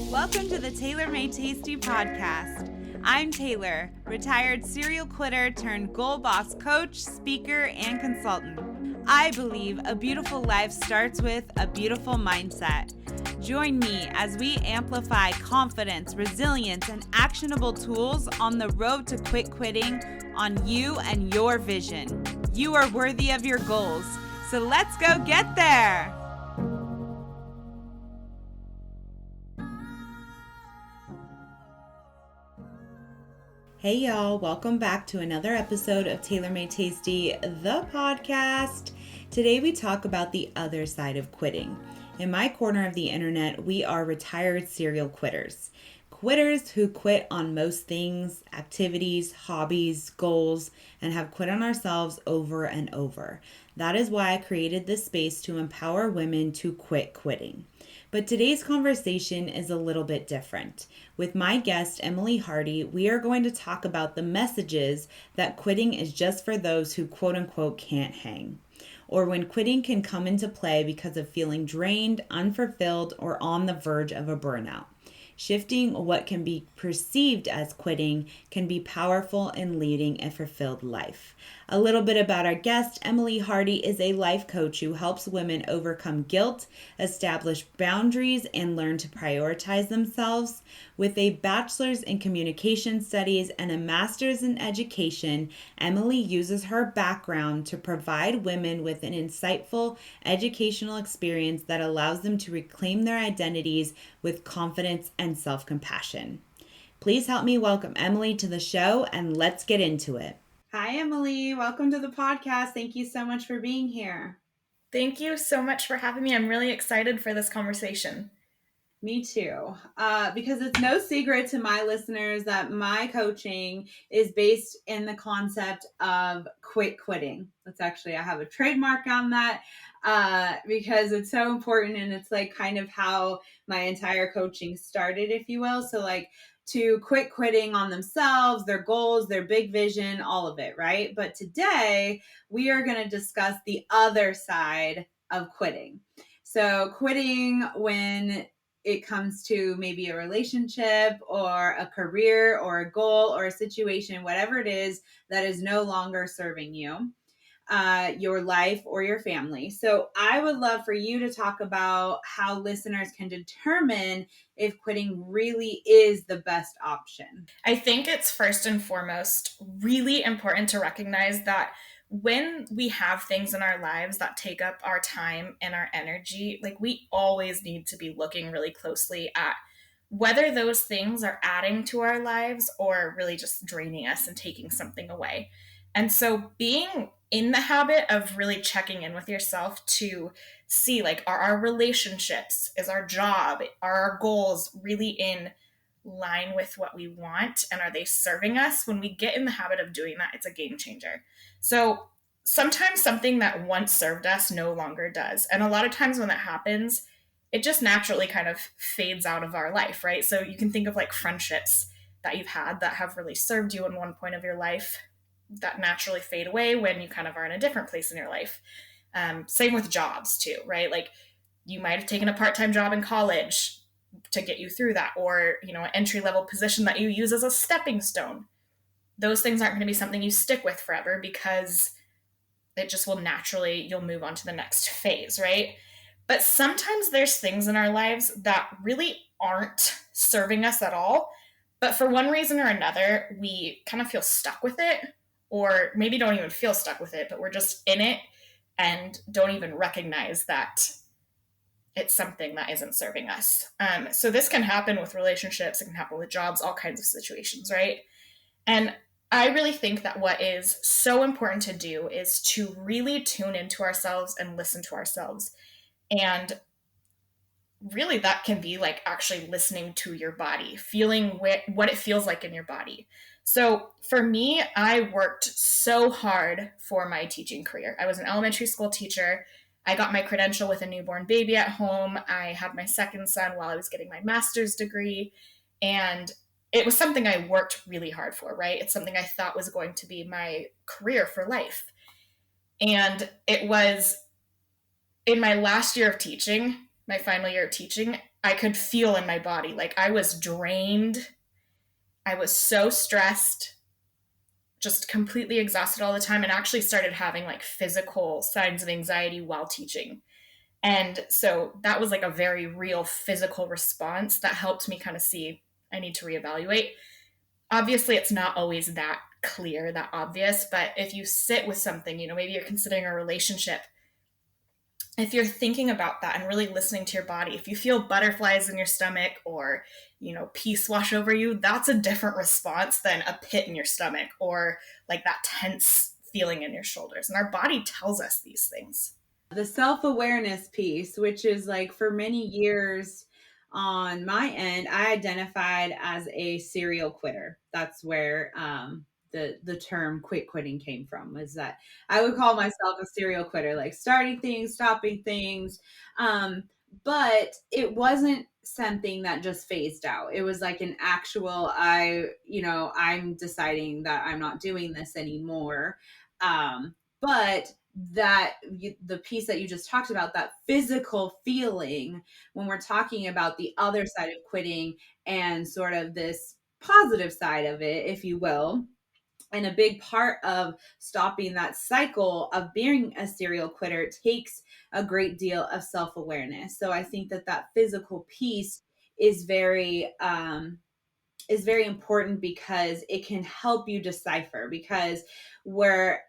Welcome to the Taylor Made Tasty podcast. I'm Taylor, retired serial quitter turned goal boss coach, speaker, and consultant. I believe a beautiful life starts with a beautiful mindset. Join me as we amplify confidence, resilience, and actionable tools on the road to quit quitting on you and your vision. You are worthy of your goals, so let's go get there. Hey y'all, welcome back to another episode of Taylor Made Tasty, the podcast. Today we talk about the other side of quitting. In my corner of the internet, we are retired serial quitters. Quitters who quit on most things, activities, hobbies, goals, and have quit on ourselves over and over. That is why I created this space to empower women to quit quitting. But today's conversation is a little bit different. With my guest, Emily Hardy, we are going to talk about the messages that quitting is just for those who quote unquote can't hang, or when quitting can come into play because of feeling drained, unfulfilled, or on the verge of a burnout. Shifting what can be perceived as quitting can be powerful in leading a fulfilled life. A little bit about our guest, Emily Hardy is a life coach who helps women overcome guilt, establish boundaries, and learn to prioritize themselves. With a bachelor's in communication studies and a master's in education, Emily uses her background to provide women with an insightful educational experience that allows them to reclaim their identities with confidence and self-compassion. Please help me welcome Emily to the show, and let's get into it. Hi, Emily. Welcome to the podcast. Thank you so much for being here. Thank you so much for having me. I'm really excited for this conversation. Me too, because it's no secret to my listeners that my coaching is based in the concept of quitting. That's actually, I have a trademark on that because it's so important, and it's like kind of how my entire coaching started, if you will. So like to quit quitting on themselves, their goals, their big vision, all of it, right? But today we are going to discuss the other side of quitting. So quitting when it comes to maybe a relationship or a career or a goal or a situation, whatever it is that is no longer serving you, your life or your family. So I would love for you to talk about how listeners can determine if quitting really is the best option. I think it's first and foremost really important to recognize that when we have things in our lives that take up our time and our energy, like we always need to be looking really closely at whether those things are adding to our lives or really just draining us and taking something away. And so being in the habit of really checking in with yourself to see, like, are our relationships, is our job, are our goals really in line with what we want, and are they serving us? When we get in the habit of doing that, it's a game changer. So sometimes something that once served us no longer does. And a lot of times when that happens, it just naturally kind of fades out of our life, right? So you can think of like friendships that you've had that have really served you in one point of your life that naturally fade away when you kind of are in a different place in your life. Same with jobs too, right? Like you might have taken a part-time job in college to get you through that, or, you know, an entry-level position that you use as a stepping stone. Those things aren't going to be something you stick with forever because it just will naturally, you'll move on to the next phase, right? But sometimes there's things in our lives that really aren't serving us at all, but for one reason or another, we kind of feel stuck with it, or maybe don't even feel stuck with it, but we're just in it and don't even recognize that it's something that isn't serving us. So this can happen with relationships, it can happen with jobs, all kinds of situations, right? And I really think that what is so important to do is to really tune into ourselves and listen to ourselves. And really that can be like actually listening to your body, feeling what it feels like in your body. So for me, I worked so hard for my teaching career. I was an elementary school teacher. I got my credential with a newborn baby at home. I had my second son while I was getting my master's degree. And it was something I worked really hard for, right? It's something I thought was going to be my career for life. And it was in my last year of teaching, my final year of teaching, I could feel in my body. Like I was drained. I was so stressed, just completely exhausted all the time, and actually started having like physical signs of anxiety while teaching. And so that was like a very real physical response that helped me kind of see I need to reevaluate. Obviously, it's not always that clear, that obvious, but if you sit with something, maybe you're considering a relationship, if you're thinking about that and really listening to your body, if you feel butterflies in your stomach or, peace wash over you, that's a different response than a pit in your stomach or like that tense feeling in your shoulders. And our body tells us these things. The self-awareness piece, which is like for many years on my end, I identified as a serial quitter. That's where the term quitting came from, was that I would call myself a serial quitter, like starting things, stopping things. But it wasn't something that just phased out. It was like an actual, I'm deciding that I'm not doing this anymore. But the piece that you just talked about, that physical feeling, when we're talking about the other side of quitting and sort of this positive side of it, if you will, and a big part of stopping that cycle of being a serial quitter takes a great deal of self-awareness. So I think that physical piece is very important, because it can help you decipher. Because where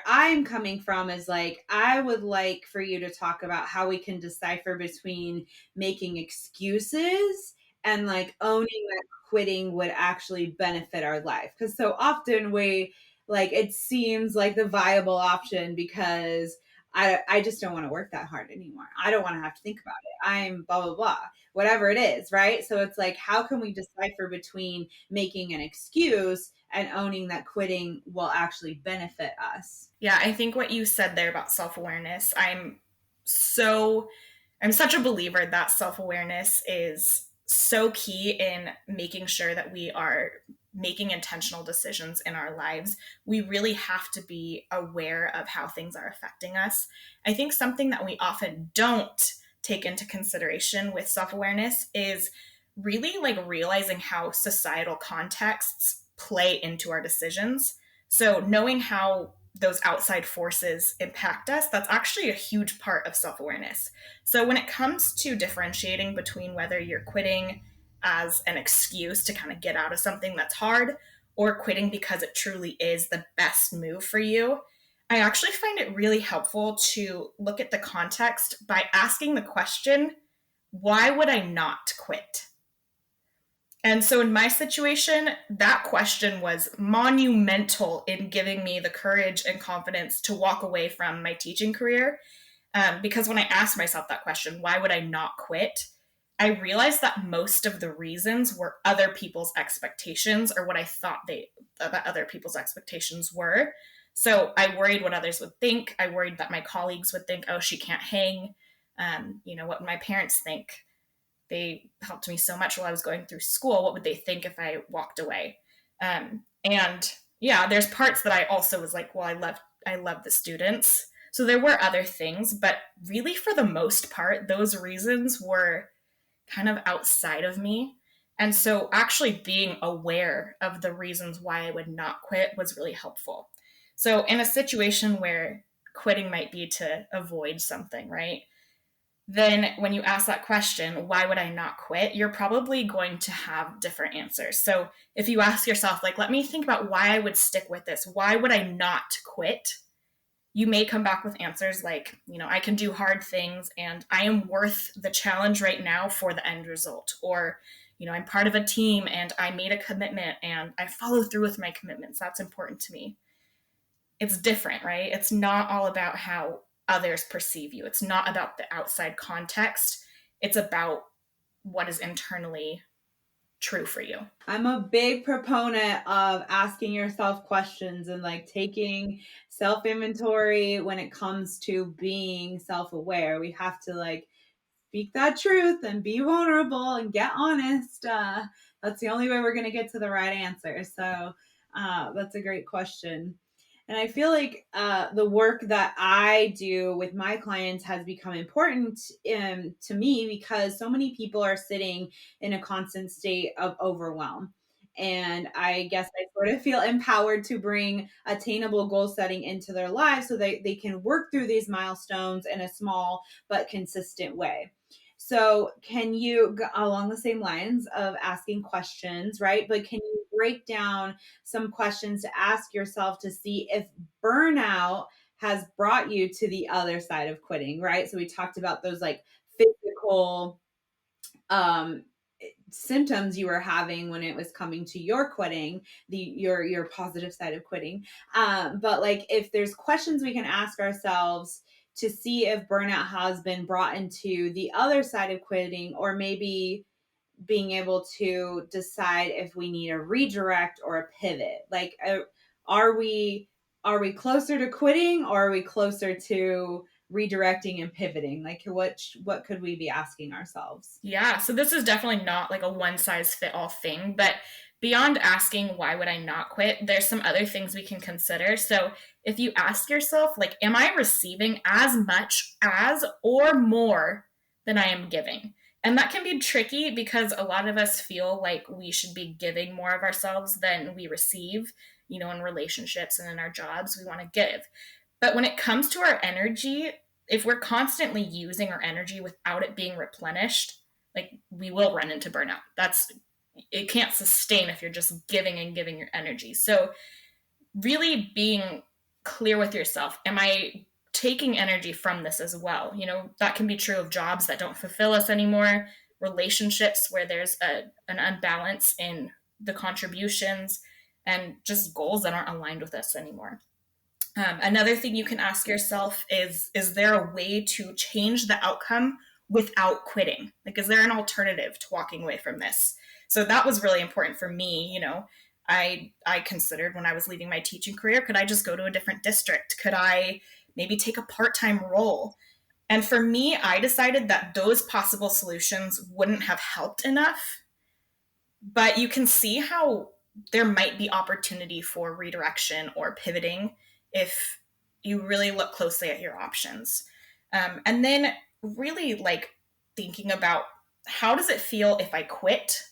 I'm coming from is like, I would like for you to talk about how we can decipher between making excuses and like owning that quitting would actually benefit our life. Because so often it seems like the viable option, because I just don't want to work that hard anymore. I don't want to have to think about it. I'm blah, blah, blah, whatever it is. Right. So it's like, how can we decipher between making an excuse and owning that quitting will actually benefit us? Yeah, I think what you said there about self-awareness, I'm such a believer that self-awareness is so key in making sure that we are making intentional decisions in our lives. We really have to be aware of how things are affecting us. I think something that we often don't take into consideration with self-awareness is really like realizing how societal contexts play into our decisions. So knowing how those outside forces impact us, that's actually a huge part of self-awareness. So when it comes to differentiating between whether you're quitting as an excuse to kind of get out of something that's hard or quitting because it truly is the best move for you, I actually find it really helpful to look at the context by asking the question, why would I not quit? And so in my situation, that question was monumental in giving me the courage and confidence to walk away from my teaching career. Because when I asked myself that question, why would I not quit? I realized that most of the reasons were other people's expectations, or what I thought that other people's expectations were. So I worried what others would think. I worried that my colleagues would think, oh, she can't hang. What would my parents think? They helped me so much while I was going through school. What would they think if I walked away? And yeah, there's parts that I also was like, well, I love the students. So there were other things, but really for the most part, those reasons were kind of outside of me. And so actually being aware of the reasons why I would not quit was really helpful. So in a situation where quitting might be to avoid something, right? Then when you ask that question, why would I not quit? You're probably going to have different answers. So if you ask yourself, like, let me think about why I would stick with this, why would I not quit? You may come back with answers like, I can do hard things and I am worth the challenge right now for the end result. Or, I'm part of a team and I made a commitment and I follow through with my commitments. That's important to me. It's different, right? It's not all about how others perceive you. It's not about the outside context. It's about what is internally true for you. I'm a big proponent of asking yourself questions and like taking self inventory when it comes to being self aware. We have to like speak that truth and be vulnerable and get honest. That's the only way we're going to get to the right answer. So that's a great question. And I feel like the work that I do with my clients has become important to me because so many people are sitting in a constant state of overwhelm. And I guess I sort of feel empowered to bring attainable goal setting into their lives so they can work through these milestones in a small but consistent way. So, can you, along the same lines of asking questions, right? But can you break down some questions to ask yourself to see if burnout has brought you to the other side of quitting, right? So, we talked about those like physical um symptoms you were having when it was coming to your quitting, your positive side of quitting. But like if there's questions we can ask ourselves to see if burnout has been brought into the other side of quitting, or maybe being able to decide if we need a redirect or a pivot. Like are we are we closer to quitting, or are we closer to redirecting and pivoting? Like what could we be asking ourselves? Yeah, so this is definitely not like a one size fit all thing, but beyond asking why would I not quit, there's some other things we can consider. So if you ask yourself, like, am I receiving as much as or more than I am giving? And that can be tricky because a lot of us feel like we should be giving more of ourselves than we receive, in relationships and in our jobs, we want to give. But when it comes to our energy, if we're constantly using our energy without it being replenished, like we will run into burnout. It can't sustain if you're just giving and giving your energy. So really being clear with yourself, am I taking energy from this as well? That can be true of jobs that don't fulfill us anymore, relationships where there's an unbalance in the contributions, and just goals that aren't aligned with us anymore. Another thing you can ask yourself is there a way to change the outcome without quitting? Like, is there an alternative to walking away from this? So that was really important for me. I considered when I was leaving my teaching career, could I just go to a different district? Could I maybe take a part-time role? And for me, I decided that those possible solutions wouldn't have helped enough, but you can see how there might be opportunity for redirection or pivoting if you really look closely at your options. And then really like thinking about, how does it feel if I quit,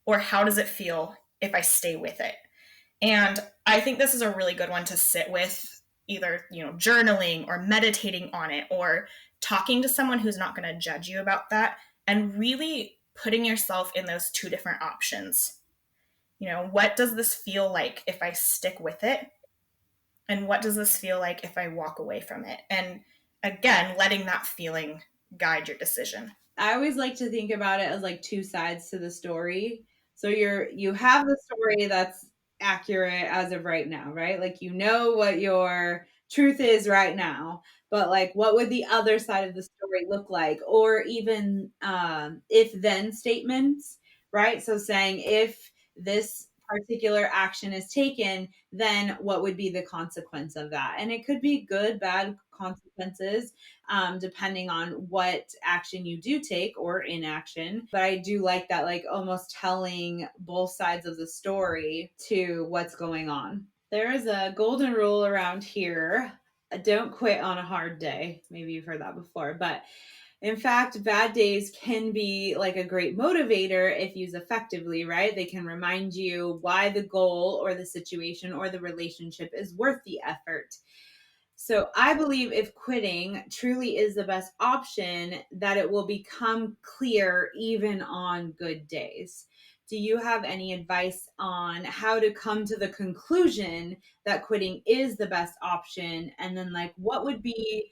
or how does it feel if I stay with it? And I think this is a really good one to sit with, either, journaling or meditating on it, or talking to someone who's not going to judge you about that, and really putting yourself in those two different options. What does this feel like if I stick with it? And what does this feel like if I walk away from it? And again, letting that feeling guide your decision. I always like to think about it as like two sides to the story. So you have the story that's accurate as of right now, right? Like you know what your truth is right now, but like what would the other side of the story look like? Or even if then statements, right? So saying if this particular action is taken, then what would be the consequence of that? And it could be good, bad consequences, depending on what action you do take or inaction. But I do like that, like almost telling both sides of the story to what's going on. There is a golden rule around here: don't quit on a hard day. Maybe you've heard that before, but in fact, bad days can be like a great motivator if used effectively, right? They can remind you why the goal or the situation or the relationship is worth the effort. So I believe if quitting truly is the best option, that it will become clear even on good days. Do you have any advice on how to come to the conclusion that quitting is the best option? And then, like, what would be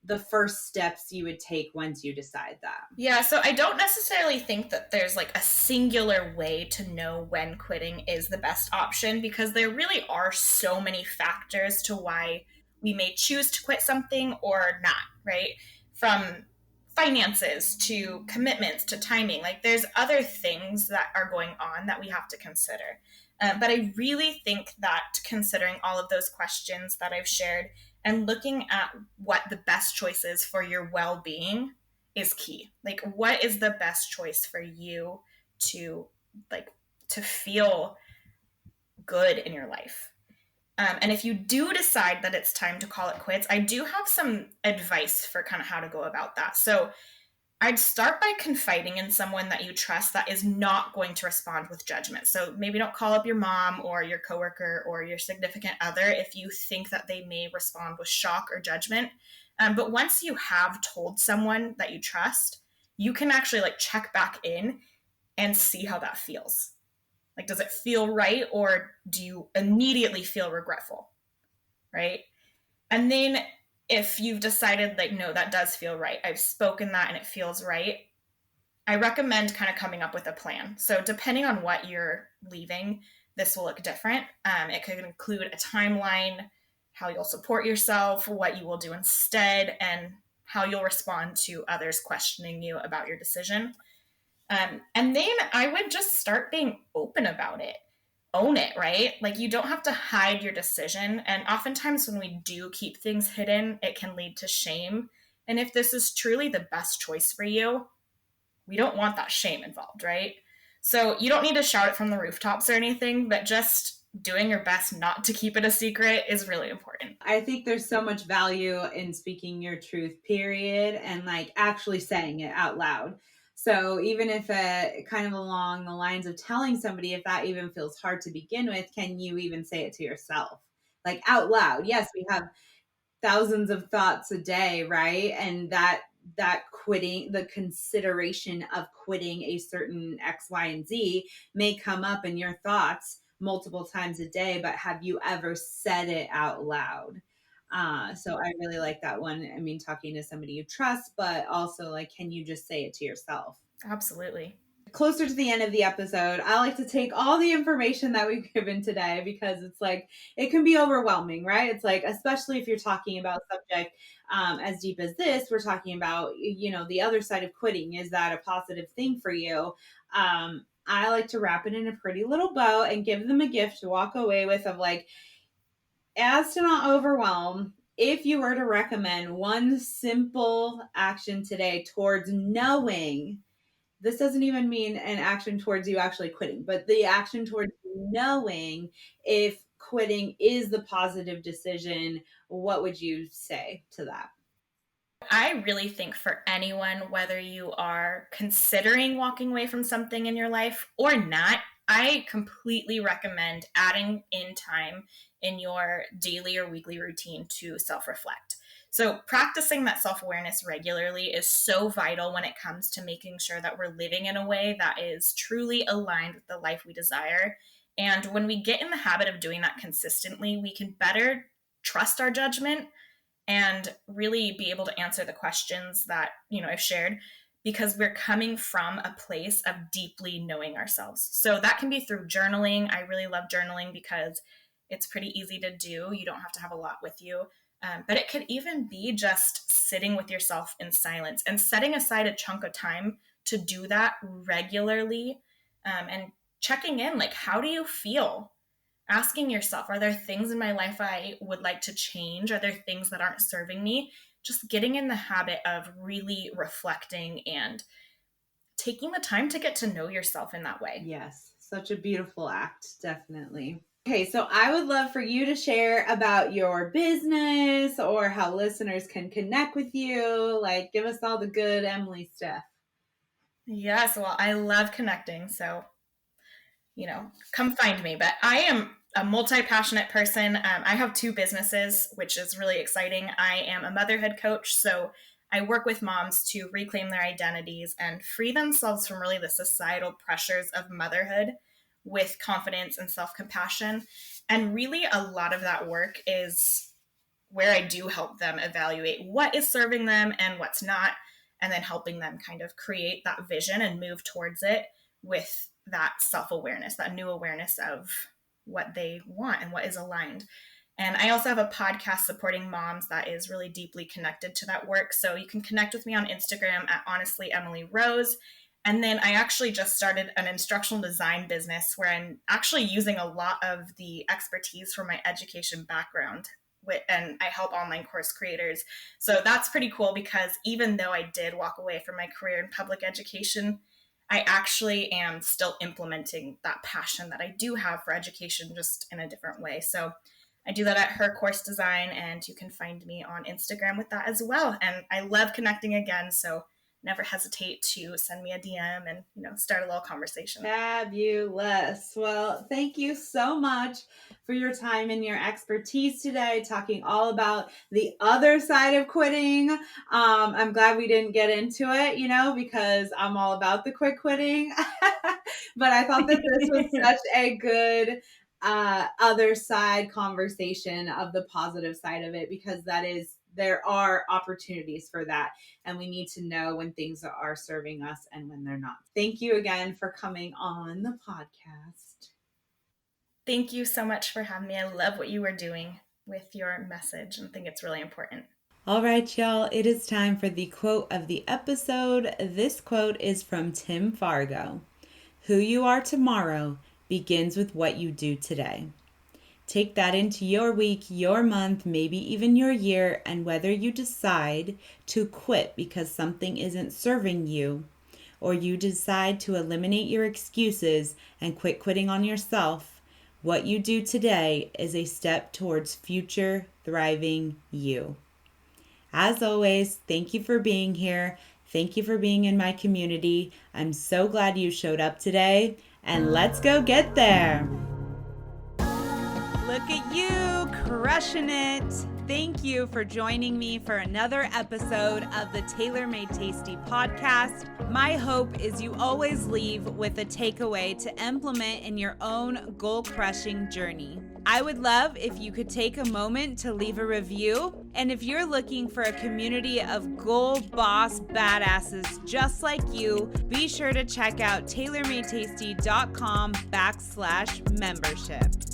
the first steps you would take once you decide that? Yeah, so I don't necessarily think that there's like a singular way to know when quitting is the best option, because there really are so many factors to why we may choose to quit something or not, right? From finances to commitments to timing. Like there's other things that are going on that we have to consider. But I really think that considering all of those questions that I've shared and looking at what the best choice is for your well being is key. Like, what is the best choice for you to, like, to feel good in your life? And if you do decide that it's time to call it quits, I do have some advice for kind of how to go about that. So I'd start by confiding in someone that you trust that is not going to respond with judgment. So maybe don't call up your mom or your coworker or your significant other if you think that they may respond with shock or judgment. But once you have told someone that you trust, you can actually like check back in and see how that feels. Like, does it feel right, or do you immediately feel regretful? Right. And then if you've decided, like, no, that does feel right, I've spoken that and it feels right, I recommend kind of coming up with a plan. So, depending on what you're leaving, this will look different. It could include a timeline, how you'll support yourself, what you will do instead, and how you'll respond to others questioning you about your decision. And then I would just start being open about it. Own it, right? Like, you don't have to hide your decision. And oftentimes, when we do keep things hidden, it can lead to shame. And if this is truly the best choice for you, we don't want that shame involved, right? So you don't need to shout it from the rooftops or anything, but just doing your best not to keep it a secret is really important. I think there's so much value in speaking your truth, period, and like actually saying it out loud. So even if kind of along the lines of telling somebody, if that even feels hard to begin with, can you even say it to yourself? Like out loud. Yes, we have thousands of thoughts a day, right? And that quitting, the consideration of quitting a certain X, Y, and Z may come up in your thoughts multiple times a day, but have you ever said it out loud? So I really like that one. I mean, talking to somebody you trust, but also like, can you just say it to yourself? Absolutely. Closer to the end of the episode, I like to take all the information that we've given today because it's like, it can be overwhelming, right? It's like, especially if you're talking about a subject as deep as this, we're talking about, the other side of quitting. Is that a positive thing for you? I like to wrap it in a pretty little bow and give them a gift to walk away with of like, as to not overwhelm, if you were to recommend one simple action today towards knowing, this doesn't even mean an action towards you actually quitting, but the action towards knowing if quitting is the positive decision, what would you say to that? I really think for anyone, whether you are considering walking away from something in your life or not, I completely recommend adding in time in your daily or weekly routine to self reflect. So, practicing that self awareness regularly is so vital when it comes to making sure that we're living in a way that is truly aligned with the life we desire. And when we get in the habit of doing that consistently, we can better trust our judgment and really be able to answer the questions that I've shared, because we're coming from a place of deeply knowing ourselves. So that can be through journaling. I really love journaling because it's pretty easy to do. You don't have to have a lot with you. But it could even be just sitting with yourself in silence and setting aside a chunk of time to do that regularly, and checking in, like, how do you feel? Asking yourself, are there things in my life I would like to change? Are there things that aren't serving me? Just getting in the habit of really reflecting and taking the time to get to know yourself in that way. Yes, such a beautiful act, definitely. Okay, so I would love for you to share about your business or how listeners can connect with you. Like, give us all the good Emily stuff. Yes, well, I love connecting. So, come find me. But I am a multi-passionate person. I have two businesses, which is really exciting. I am a motherhood coach. So I work with moms to reclaim their identities and free themselves from really the societal pressures of motherhood with confidence and self-compassion. And really, a lot of that work is where I do help them evaluate what is serving them and what's not, and then helping them kind of create that vision and move towards it with that self-awareness, that new awareness of what they want and what is aligned. And I also have a podcast supporting moms that is really deeply connected to that work. So you can connect with me on Instagram at Honestly Emily Rose. And then I actually just started an instructional design business where I'm actually using a lot of the expertise from my education background, and I help online course creators. So that's pretty cool, because even though I did walk away from my career in public education, I actually am still implementing that passion that I do have for education, just in a different way. So I do that at Her Course Design, and you can find me on Instagram with that as well. And I love connecting again, so never hesitate to send me a DM and, start a little conversation. Fabulous. Well, thank you so much for your time and your expertise today, talking all about the other side of quitting. I'm glad we didn't get into it, because I'm all about the quitting. But I thought that this was such a good other side conversation of the positive side of it, because there are opportunities for that. And we need to know when things are serving us and when they're not. Thank you again for coming on the podcast. Thank you so much for having me. I love what you were doing with your message and think it's really important. All right, y'all, it is time for the quote of the episode. This quote is from Tim Fargo. Who you are tomorrow begins with what you do today. Take that into your week, your month, maybe even your year, and whether you decide to quit because something isn't serving you, or you decide to eliminate your excuses and quit quitting on yourself, what you do today is a step towards future thriving you. As always, thank you for being here. Thank you for being in my community. I'm so glad you showed up today, and let's go get there. Look at you, crushing it. Thank you for joining me for another episode of the Tailor Made Tasty podcast. My hope is you always leave with a takeaway to implement in your own goal-crushing journey. I would love if you could take a moment to leave a review. And if you're looking for a community of goal boss badasses just like you, be sure to check out tailormadetasty.com/membership.